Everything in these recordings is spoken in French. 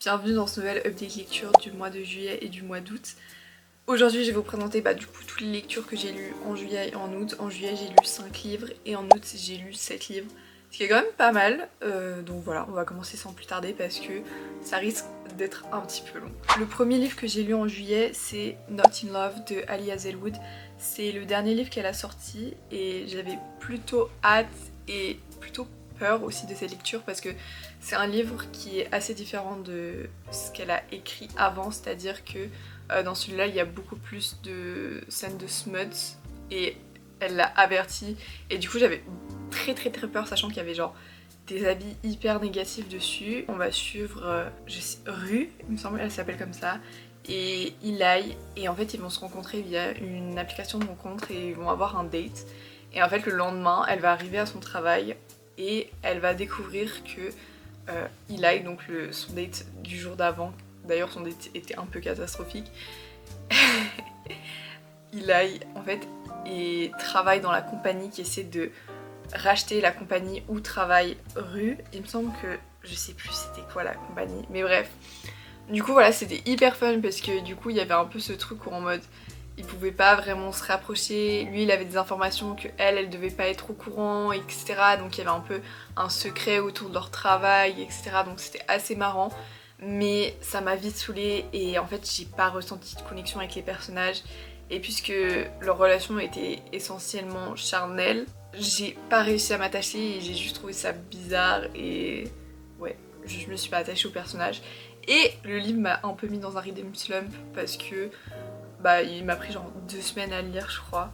Bienvenue dans ce nouvel update lecture du mois de juillet et du mois d'août. Aujourd'hui je vais vous présenter du coup toutes les lectures que j'ai lues en juillet et en août. En juillet j'ai lu 5 livres et en août j'ai lu 7 livres. Ce qui est quand même pas mal, donc voilà, on va commencer sans plus tarder parce que ça risque d'être un petit peu long. Le premier livre que j'ai lu en juillet c'est Not in Love de Ali Hazelwood. C'est le dernier livre qu'elle a sorti et j'avais plutôt hâte et plutôt peur aussi de cette lecture parce que c'est un livre qui est assez différent de ce qu'elle a écrit avant, c'est-à-dire que dans celui-là il y a beaucoup plus de scènes de smuts et elle l'a averti et du coup j'avais très peur sachant qu'il y avait genre des habits hyper négatifs dessus. On va suivre Rue, il me semble elle s'appelle comme ça, et Eli, et en fait ils vont se rencontrer via une application de rencontre et ils vont avoir un date. Et en fait le lendemain elle va arriver à son travail et elle va découvrir que Eli, donc son date du jour d'avant, d'ailleurs son date était un peu catastrophique, Eli en fait travaille dans la compagnie qui essaie de racheter la compagnie où travaille Rue. Il me semble que, je sais plus c'était quoi la compagnie, mais bref. Du coup voilà, c'était hyper fun parce que du coup il y avait un peu ce truc où en mode il pouvait pas vraiment se rapprocher, lui il avait des informations que elle devait pas être au courant, etc. Donc il y avait un peu un secret autour de leur travail, etc. Donc c'était assez marrant, mais ça m'a vite saoulée et en fait j'ai pas ressenti de connexion avec les personnages. Et puisque leur relation était essentiellement charnelle, j'ai pas réussi à m'attacher et j'ai juste trouvé ça bizarre et ouais, je me suis pas attachée au personnage. Et le livre m'a un peu mis dans un reading slump parce que il m'a pris genre 2 semaines à le lire je crois.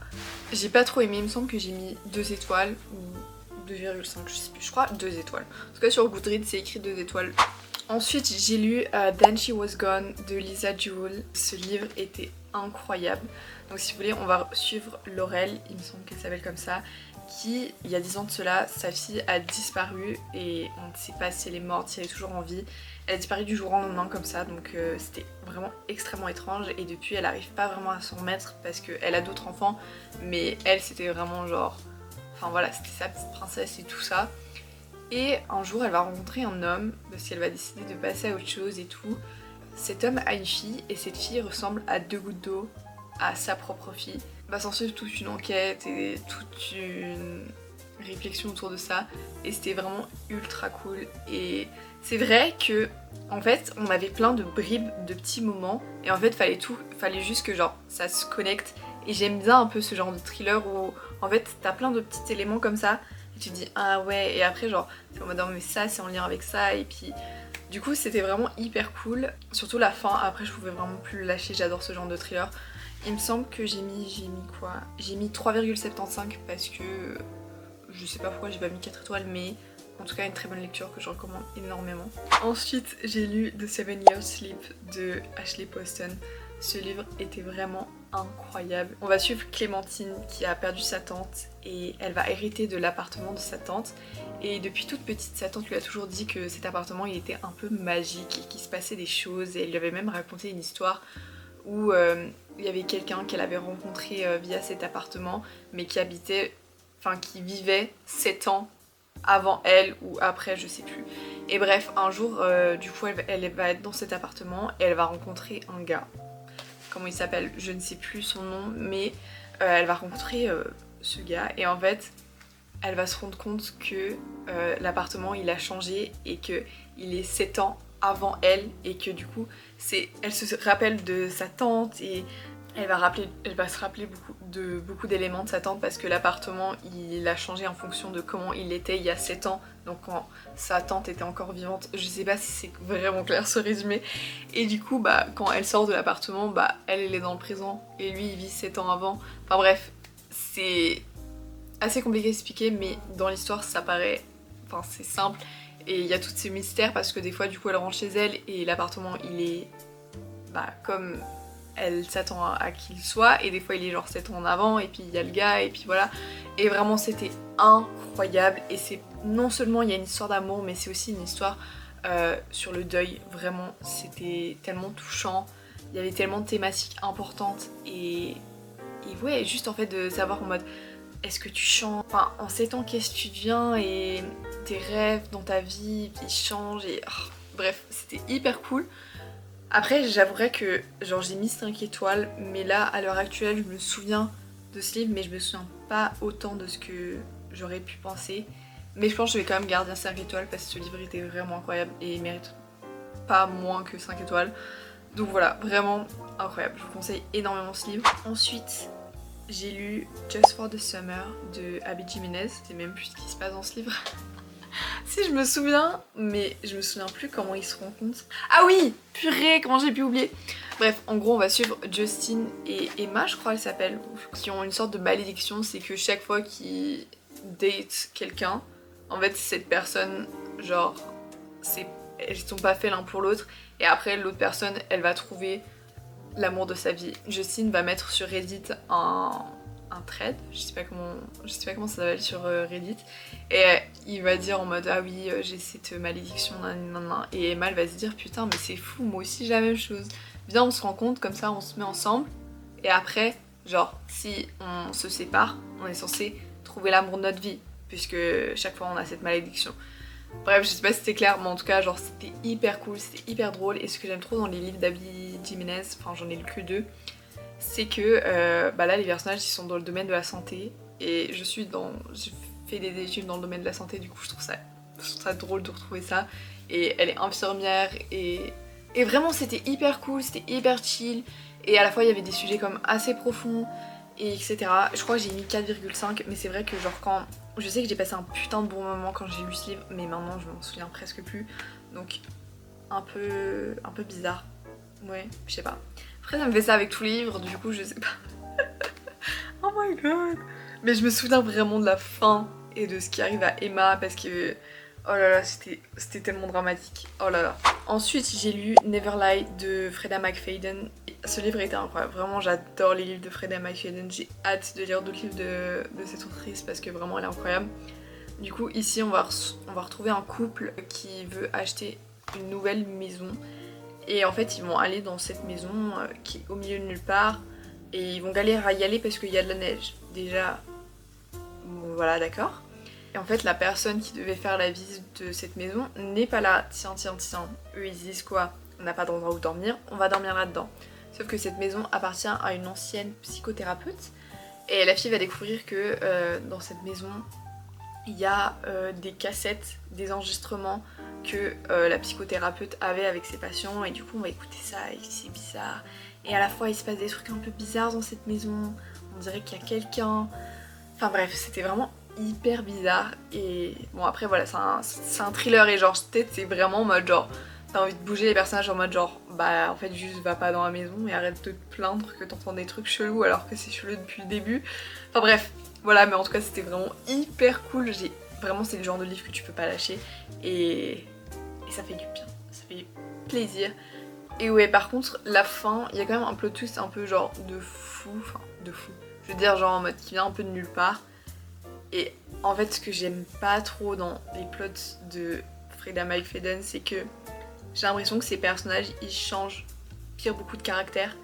J'ai pas trop aimé, il me semble que j'ai mis 2 étoiles ou 2,5 je sais plus, je crois 2 étoiles. En tout cas sur Goodreads c'est écrit 2 étoiles. Ensuite j'ai lu Then She Was Gone de Lisa Jewell. Ce livre était incroyable. Donc si vous voulez on va suivre Laurel, il me semble qu'elle s'appelle comme ça, qui il y a 10 ans de cela, sa fille a disparu et on ne sait pas si elle est morte, si elle est toujours en vie. Elle a disparu du jour au lendemain comme ça, donc c'était vraiment extrêmement étrange et depuis elle n'arrive pas vraiment à s'en remettre parce qu'elle a d'autres enfants, mais elle c'était vraiment genre, enfin voilà, c'était sa petite princesse et tout ça. Et un jour elle va rencontrer un homme parce qu'elle va décider de passer à autre chose et tout. Cet homme a une fille et cette fille ressemble à 2 gouttes d'eau à sa propre fille. Va s'en suivre toute une enquête et toute une réflexion autour de ça et c'était vraiment ultra cool. Et c'est vrai que en fait on avait plein de bribes de petits moments et en fait fallait juste que genre ça se connecte. Et j'aime bien un peu ce genre de thriller où en fait t'as plein de petits éléments comme ça et tu te dis ah ouais, et après genre t'es en mode non mais ça c'est en lien avec ça, et puis du coup c'était vraiment hyper cool. Surtout la fin, après je pouvais vraiment plus le lâcher, j'adore ce genre de thriller. Il me semble que j'ai mis quoi? J'ai mis 3,75 parce que je sais pas pourquoi j'ai pas mis 4 étoiles, mais en tout cas une très bonne lecture que je recommande énormément. Ensuite j'ai lu The 7 Years Sleep de Ashley Poston. Ce livre était vraiment incroyable. On va suivre Clémentine qui a perdu sa tante et elle va hériter de l'appartement de sa tante. Et depuis toute petite, sa tante lui a toujours dit que cet appartement il était un peu magique et qu'il se passait des choses, et elle lui avait même raconté une histoire où il y avait quelqu'un qu'elle avait rencontré via cet appartement mais qui qui vivait 7 ans avant elle ou après, je sais plus. Et bref, un jour du coup elle va être dans cet appartement et elle va rencontrer un gars. Comment il s'appelle? Je ne sais plus son nom, mais elle va rencontrer ce gars et en fait elle va se rendre compte que l'appartement il a changé et que il est 7 ans avant elle, et que du coup elle se rappelle de sa tante et elle va se rappeler beaucoup d'éléments de sa tante parce que l'appartement il a changé en fonction de comment il était il y a 7 ans, donc quand sa tante était encore vivante. Je sais pas si c'est vraiment clair ce résumé. Et du coup quand elle sort de l'appartement, elle est dans le présent et lui il vit 7 ans avant. Enfin bref, c'est assez compliqué à expliquer, mais dans l'histoire ça paraît, enfin c'est simple. Et il y a tous ces mystères parce que des fois du coup elle rentre chez elle et l'appartement il est comme elle s'attend à qu'il soit, et des fois il est genre 7 ans en avant et puis il y a le gars et puis voilà. Et vraiment c'était incroyable, et c'est non seulement il y a une histoire d'amour mais c'est aussi une histoire sur le deuil. Vraiment c'était tellement touchant, il y avait tellement de thématiques importantes et ouais, juste en fait de savoir en mode est-ce que tu changes, enfin en 7 ans qu'est-ce que tu deviens, et tes rêves dans ta vie ils changent et Bref, c'était hyper cool. Après, j'avouerais que genre j'ai mis 5 étoiles, mais là à l'heure actuelle, je me souviens de ce livre, mais je me souviens pas autant de ce que j'aurais pu penser. Mais je pense que je vais quand même garder un 5 étoiles parce que ce livre était vraiment incroyable et il mérite pas moins que 5 étoiles. Donc voilà, vraiment incroyable. Je vous conseille énormément ce livre. Ensuite, j'ai lu Just for the Summer de Abby Jimenez. Je sais même plus ce qui se passe dans ce livre. Si je me souviens, mais je me souviens plus comment ils se rencontrent. Ah oui, purée, comment j'ai pu oublier. Bref, en gros on va suivre Justin et Emma, je crois qu'elles s'appellent, qui ont une sorte de malédiction, c'est que chaque fois qu'ils datent quelqu'un, en fait cette personne, genre, elles sont pas faits l'un pour l'autre, et après l'autre personne, elle va trouver l'amour de sa vie. Justin va mettre sur Reddit un thread, je sais pas comment ça s'appelle sur Reddit, et il va dire en mode ah oui j'ai cette malédiction nanana, et Emma elle va se dire putain mais c'est fou, moi aussi j'ai la même chose, viens on se rencontre comme ça, on se met ensemble, et après genre si on se sépare on est censé trouver l'amour de notre vie puisque chaque fois on a cette malédiction. Bref, je sais pas si c'était clair, mais en tout cas, genre c'était hyper cool, c'était hyper drôle. Et ce que j'aime trop dans les livres d'Abby Jimenez, enfin j'en ai lu que 2, c'est que bah là les personnages ils sont dans le domaine de la santé. Et j'ai fait des études dans le domaine de la santé, du coup je trouve ça drôle de retrouver ça. Et elle est infirmière et vraiment c'était hyper cool, c'était hyper chill. Et à la fois il y avait des sujets comme assez profonds, et etc. Je crois que j'ai mis 4,5, mais c'est vrai que genre quand... Je sais que j'ai passé un putain de bon moment quand j'ai lu ce livre, mais maintenant je m'en souviens presque plus. Donc un peu bizarre. Ouais, je sais pas. Après ça me fait ça avec tous les livres, du coup je sais pas. Oh my god. Mais je me souviens vraiment de la fin et de ce qui arrive à Emma parce que... Oh là là, c'était tellement dramatique. Oh là là. Ensuite, j'ai lu Neverlie de Freda McFadden. Ce livre était incroyable. Vraiment, j'adore les livres de Freda McFadden. J'ai hâte de lire d'autres livres de cette autrice parce que vraiment, elle est incroyable. Du coup, ici, on va retrouver un couple qui veut acheter une nouvelle maison. Et en fait, ils vont aller dans cette maison qui est au milieu de nulle part. Et ils vont galérer à y aller parce qu'il y a de la neige. Déjà, voilà, d'accord. Et en fait, la personne qui devait faire la visite de cette maison n'est pas là. Tiens. Eux, ils disent quoi? On n'a pas d'endroit où dormir, on va dormir là-dedans. Sauf que cette maison appartient à une ancienne psychothérapeute. Et la fille va découvrir que dans cette maison, il y a des cassettes, des enregistrements que la psychothérapeute avait avec ses patients. Et du coup, on va écouter ça et c'est bizarre. Et à la fois, il se passe des trucs un peu bizarres dans cette maison. On dirait qu'il y a quelqu'un. Enfin bref, c'était vraiment hyper bizarre. Et bon, après voilà, c'est un thriller et genre peut-être c'est vraiment en mode genre t'as envie de bouger les personnages en mode genre bah en fait juste va pas dans la maison et arrête de te plaindre que t'entends des trucs chelous alors que c'est chelou depuis le début. Enfin bref, voilà, mais en tout cas c'était vraiment hyper cool. Vraiment c'est le genre de livre que tu peux pas lâcher et ça fait du bien, ça fait plaisir. Et ouais, par contre la fin, il y a quand même un plot twist un peu genre de fou, enfin de fou. Je veux dire genre en mode qui vient un peu de nulle part. Et en fait ce que j'aime pas trop dans les plots de Freda McFadden, c'est que j'ai l'impression que ces personnages ils changent beaucoup de caractère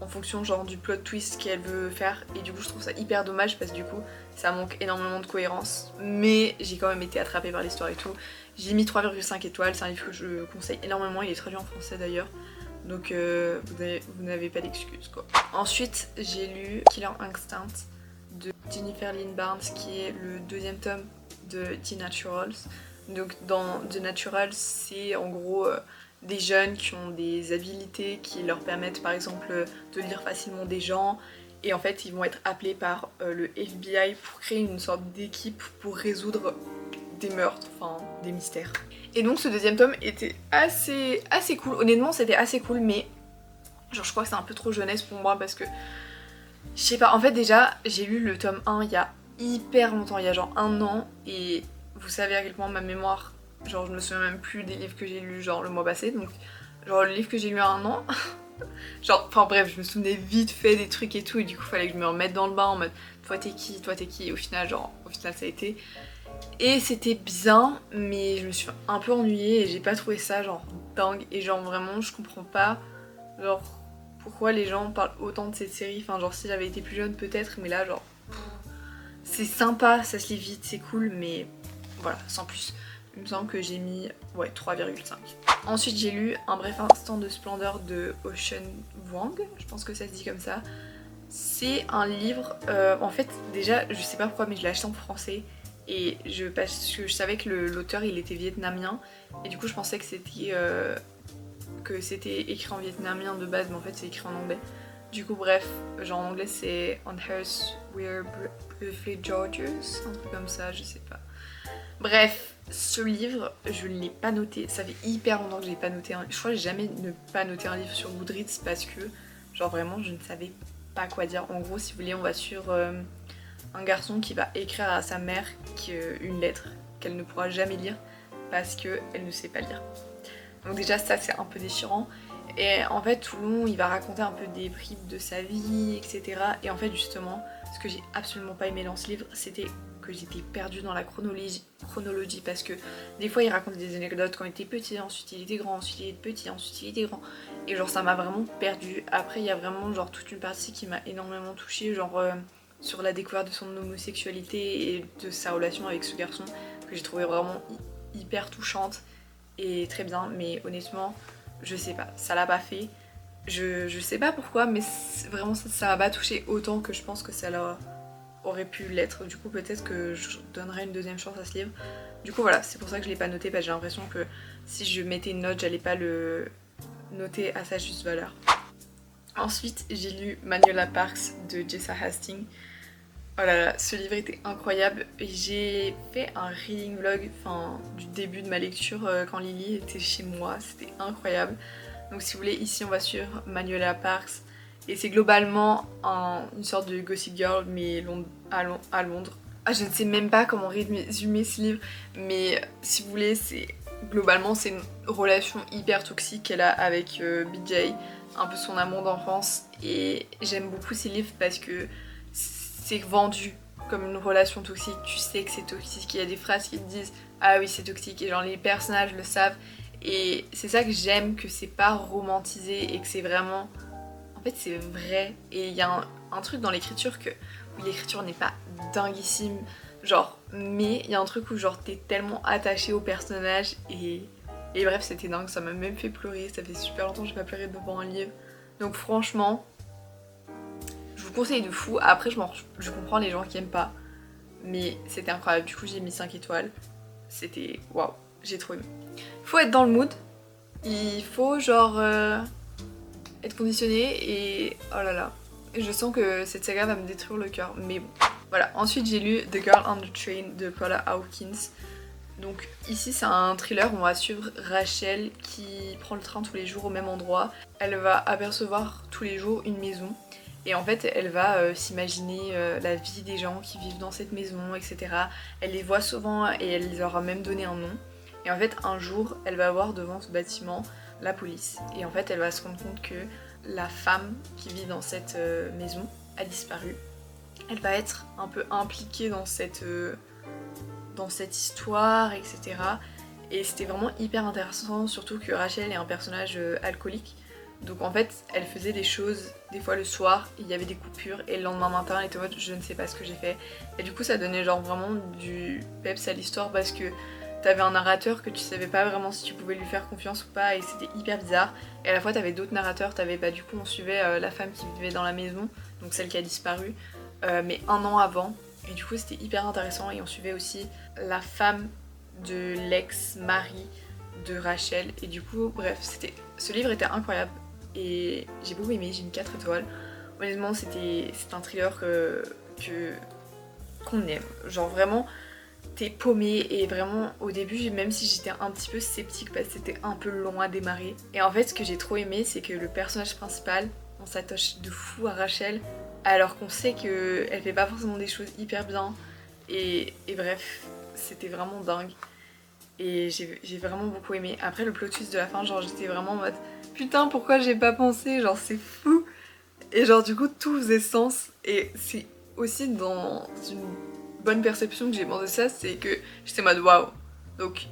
en fonction genre du plot twist qu'elle veut faire, et du coup je trouve ça hyper dommage parce que du coup ça manque énormément de cohérence, mais j'ai quand même été attrapée par l'histoire et tout. J'ai mis 3,5 étoiles, c'est un livre que je conseille énormément, il est traduit en français d'ailleurs. Donc vous n'avez pas d'excuses quoi. Ensuite j'ai lu Killer Instinct de Jennifer Lynn Barnes qui est le 2e tome de The Naturals. Donc dans The Naturals c'est en gros des jeunes qui ont des habilités qui leur permettent par exemple de lire facilement des gens, et en fait ils vont être appelés par le FBI pour créer une sorte d'équipe pour résoudre des meurtres, enfin des mystères. Et donc ce 2e tome était assez cool, honnêtement c'était assez cool, mais genre je crois que c'est un peu trop jeunesse pour moi parce que je sais pas, en fait déjà j'ai lu le tome 1 il y a hyper longtemps, il y a genre 1 an, et vous savez à quel point ma mémoire, genre je me souviens même plus des livres que j'ai lus genre le mois passé, donc genre le livre que j'ai lu à 1 an, genre enfin bref je me souvenais vite fait des trucs et tout, et du coup fallait que je me remette dans le bain en mode toi t'es qui, et au final ça a été. Et c'était bien, mais je me suis un peu ennuyée et j'ai pas trouvé ça genre dingue, et genre vraiment je comprends pas genre pourquoi les gens parlent autant de cette série, enfin genre si j'avais été plus jeune peut-être, mais là genre c'est sympa, ça se lit vite, c'est cool, mais voilà, sans plus. il me semble que j'ai mis ouais 3,5. Ensuite j'ai lu Un bref instant de splendeur de Ocean Vuong, je pense que ça se dit comme ça. C'est un livre, en fait déjà je sais pas pourquoi mais je l'ai acheté en français et parce que je savais que l'auteur il était vietnamien et du coup je pensais que c'était écrit en vietnamien de base mais en fait c'est écrit en anglais. Du coup bref, genre en anglais c'est On Earth We're Briefly Georges, un truc comme ça, je sais pas. Bref, ce livre, je ne l'ai pas noté, ça fait hyper longtemps que je l'ai pas noté. Je crois que j'ai jamais ne pas noté un livre sur Goodreads parce que, genre vraiment, je ne savais pas quoi dire. En gros, si vous voulez, on va sur un garçon qui va écrire à sa mère une lettre qu'elle ne pourra jamais lire parce qu'elle ne sait pas lire. Donc déjà, ça c'est un peu déchirant. Et en fait, tout le long, il va raconter un peu des bribes de sa vie, etc. Et en fait, justement, ce que j'ai absolument pas aimé dans ce livre, c'était que j'étais perdue dans la chronologie parce que des fois il racontait des anecdotes quand il était petit, ensuite il était grand, ensuite il était petit, ensuite il était grand et genre ça m'a vraiment perdue. Après il y a vraiment genre toute une partie qui m'a énormément touchée, genre sur la découverte de son homosexualité et de sa relation avec ce garçon que j'ai trouvé vraiment hyper touchante et très bien, mais honnêtement je sais pas, ça l'a pas fait. Je sais pas pourquoi mais vraiment ça m'a pas touchée autant que je pense que ça l'a aurait pu l'être. Du coup peut-être que je donnerai une deuxième chance à ce livre. Du coup voilà, c'est pour ça que je l'ai pas noté parce que j'ai l'impression que si je mettais une note, j'allais pas le noter à sa juste valeur. Ensuite j'ai lu Manuela Parks de Jessa Hastings. Oh là là, ce livre était incroyable. J'ai fait un reading vlog, enfin du début de ma lecture quand Lily était chez moi, c'était incroyable. Donc si vous voulez, ici on va sur Manuela Parks. Et c'est globalement une sorte de Gossip Girl, mais à Londres. Ah, je ne sais même pas comment résumer ce livre, mais si vous voulez, globalement c'est une relation hyper toxique qu'elle a avec BJ, un peu son amour d'enfance. Et j'aime beaucoup ces livres parce que c'est vendu comme une relation toxique. Tu sais que c'est toxique, il y a des phrases qui te disent ah oui c'est toxique et genre les personnages le savent. Et c'est ça que j'aime, que c'est pas romantisé et que c'est vraiment... En fait c'est vrai et il y a un truc dans l'écriture où l'écriture n'est pas dinguissime, genre, mais il y a un truc où genre t'es tellement attaché au personnage et bref c'était dingue, ça m'a même fait pleurer, ça fait super longtemps que j'ai pas pleuré devant un livre. Donc franchement, je vous conseille de fou, après je comprends les gens qui aiment pas, mais c'était incroyable, du coup j'ai mis 5 étoiles, c'était waouh, j'ai trop aimé. Faut être dans le mood, il faut genre... être conditionnée et oh là là, je sens que cette saga va me détruire le cœur, mais bon. Voilà, ensuite j'ai lu The Girl on the Train de Paula Hawkins. Donc ici c'est un thriller où on va suivre Rachel qui prend le train tous les jours au même endroit. Elle va apercevoir tous les jours une maison et en fait elle va s'imaginer la vie des gens qui vivent dans cette maison, etc. Elle les voit souvent et elle leur a même donné un nom. Et en fait un jour elle va voir devant ce bâtiment la police et en fait elle va se rendre compte que la femme qui vit dans cette maison a disparu. Elle va être un peu impliquée dans cette histoire, etc. Et c'était vraiment hyper intéressant, surtout que Rachel est un personnage alcoolique. Donc en fait elle faisait des choses des fois le soir, il y avait des coupures et le lendemain matin elle était en mode je ne sais pas ce que j'ai fait. Et du coup ça donnait genre vraiment du peps à l'histoire parce que t'avais un narrateur que tu savais pas vraiment si tu pouvais lui faire confiance ou pas et c'était hyper bizarre. Et à la fois t'avais d'autres narrateurs, du coup on suivait la femme qui vivait dans la maison, donc celle qui a disparu, mais un an avant. Et du coup c'était hyper intéressant et on suivait aussi la femme de l'ex-mari de Rachel. Et du coup bref, ce livre était incroyable et j'ai beaucoup aimé, j'ai mis 4 étoiles. Honnêtement c'est un thriller qu'on aime, genre vraiment... T'es paumé et vraiment au début même si j'étais un petit peu sceptique parce que c'était un peu long à démarrer. Et en fait ce que j'ai trop aimé c'est que le personnage principal, on s'attache de fou à Rachel alors qu'on sait qu'elle fait pas forcément des choses hyper bien et bref c'était vraiment dingue et j'ai vraiment beaucoup aimé. Après le plot twist de la fin, genre j'étais vraiment en mode putain pourquoi j'ai pas pensé, genre c'est fou et genre du coup tout faisait sens. Et c'est aussi dans une bonne perception que j'ai pensé ça, c'est que j'étais en mode waouh. Donc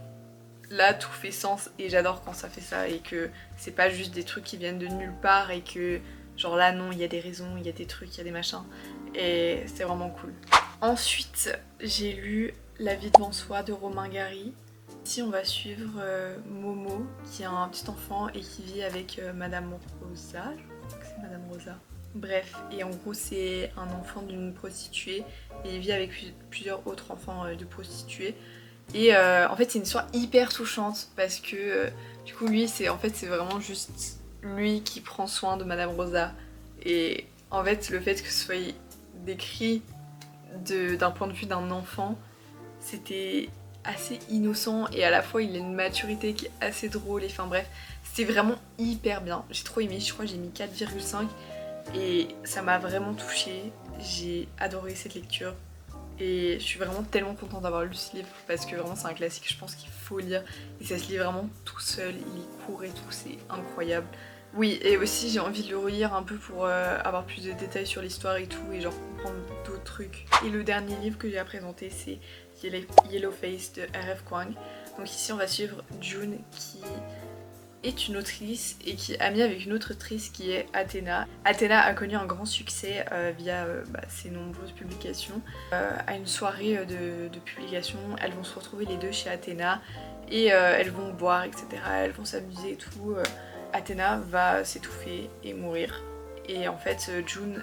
là tout fait sens et j'adore quand ça fait ça et que c'est pas juste des trucs qui viennent de nulle part et que genre là non il y a des raisons, il y a des trucs, il y a des machins et c'est vraiment cool. Ensuite j'ai lu La vie devant soi de Romain Gary. Ici on va suivre Momo qui est un petit enfant et qui vit avec Madame Rosa, je crois que c'est Madame Rosa. Bref, et en gros c'est un enfant d'une prostituée et il vit avec plusieurs autres enfants de prostituées. Et en fait c'est une histoire hyper touchante parce que du coup lui c'est vraiment juste lui qui prend soin de Madame Rosa. Et en fait le fait que ce soit décrit d'un point de vue d'un enfant, c'était assez innocent et à la fois il a une maturité qui est assez drôle et enfin bref, c'était vraiment hyper bien. J'ai trop aimé, je crois que j'ai mis 4,5 et ça m'a vraiment touchée. J'ai adoré cette lecture et je suis vraiment tellement contente d'avoir lu ce livre parce que vraiment c'est un classique, je pense qu'il faut lire et ça se lit vraiment tout seul, il est court et tout, c'est incroyable. Oui, et aussi j'ai envie de le relire un peu pour avoir plus de détails sur l'histoire et tout et genre comprendre d'autres trucs. Et le dernier livre que j'ai à présenter c'est Yellow Face de R.F. Kuang. Donc ici on va suivre June qui est une autrice et qui est amie avec une autre autrice qui est Athena. Athena a connu un grand succès via ses nombreuses publications. À une soirée de publication, elles vont se retrouver les deux chez Athena et elles vont boire, etc. Elles vont s'amuser et tout. Athena va s'étouffer et mourir. Et en fait, June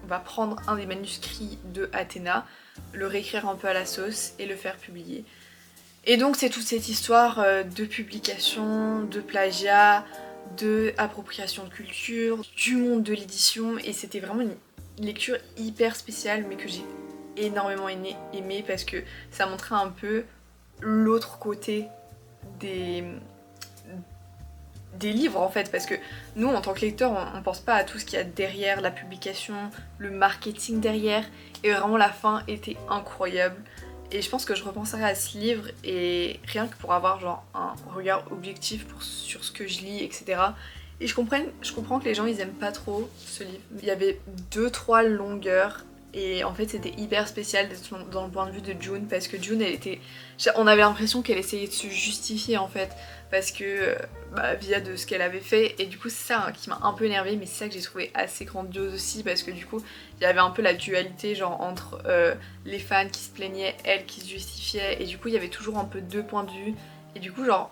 va prendre un des manuscrits de Athena, le réécrire un peu à la sauce et le faire publier. Et donc c'est toute cette histoire de publication, de plagiat, de appropriation de culture, du monde de l'édition et c'était vraiment une lecture hyper spéciale mais que j'ai énormément aimé parce que ça montrait un peu l'autre côté des livres en fait parce que nous en tant que lecteurs on pense pas à tout ce qu'il y a derrière la publication, le marketing derrière et vraiment la fin était incroyable. Et je pense que je repenserai à ce livre et rien que pour avoir genre un regard objectif sur ce que je lis, etc. Et je comprends que les gens ils aiment pas trop ce livre. Il y avait 2-3 longueurs et en fait c'était hyper spécial d'être dans le point de vue de June parce que June on avait l'impression qu'elle essayait de se justifier en fait parce que via de ce qu'elle avait fait et du coup c'est ça qui m'a un peu énervée mais c'est ça que j'ai trouvé assez grandiose aussi parce que du coup il y avait un peu la dualité genre entre les fans qui se plaignaient, elle qui se justifiait et du coup il y avait toujours un peu deux points de vue et du coup genre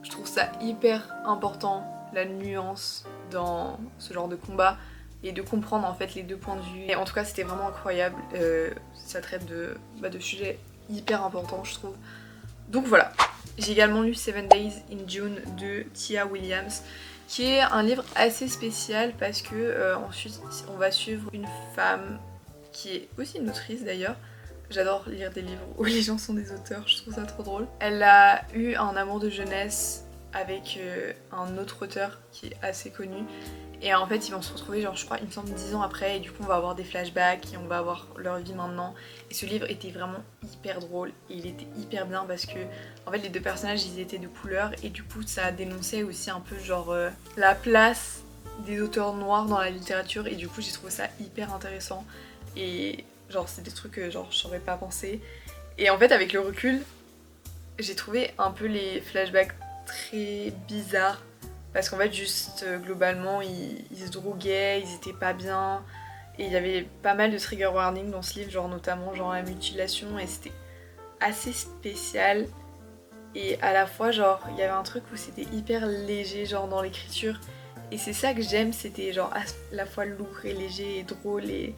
je trouve ça hyper important la nuance dans ce genre de combat et de comprendre en fait les deux points de vue. Et en tout cas c'était vraiment incroyable, ça traite de sujets hyper importants je trouve. Donc voilà. J'ai également lu 7 Days in June de Tia Williams qui est un livre assez spécial parce que ensuite on va suivre une femme qui est aussi une autrice d'ailleurs. J'adore lire des livres où les gens sont des auteurs, je trouve ça trop drôle. Elle a eu un amour de jeunesse avec un autre auteur qui est assez connu et en fait ils vont se retrouver genre je crois il me semble 10 ans après et du coup on va avoir des flashbacks et on va avoir leur vie maintenant et ce livre était vraiment hyper drôle et il était hyper bien parce que en fait les deux personnages ils étaient de couleur et du coup ça dénonçait aussi un peu genre la place des auteurs noirs dans la littérature et du coup j'ai trouvé ça hyper intéressant et genre c'est des trucs que genre j'aurais pas pensé et en fait avec le recul j'ai trouvé un peu les flashbacks très bizarres parce qu'en fait juste globalement ils se droguaient, ils étaient pas bien et il y avait pas mal de trigger warning dans ce livre genre notamment genre la mutilation et c'était assez spécial et à la fois genre il y avait un truc où c'était hyper léger genre dans l'écriture et c'est ça que j'aime, c'était genre à la fois lourd et léger et drôle et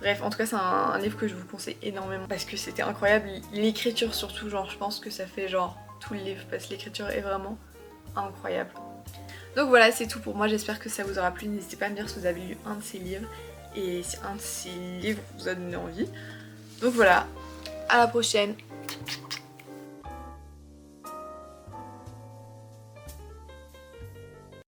bref en tout cas c'est un livre que je vous conseille énormément parce que c'était incroyable, l'écriture surtout genre je pense que ça fait genre tout le livre parce que l'écriture est vraiment incroyable. Donc voilà c'est tout pour moi, j'espère que ça vous aura plu, n'hésitez pas à me dire si vous avez lu un de ces livres et si un de ces livres vous a donné envie. Donc voilà, à la prochaine.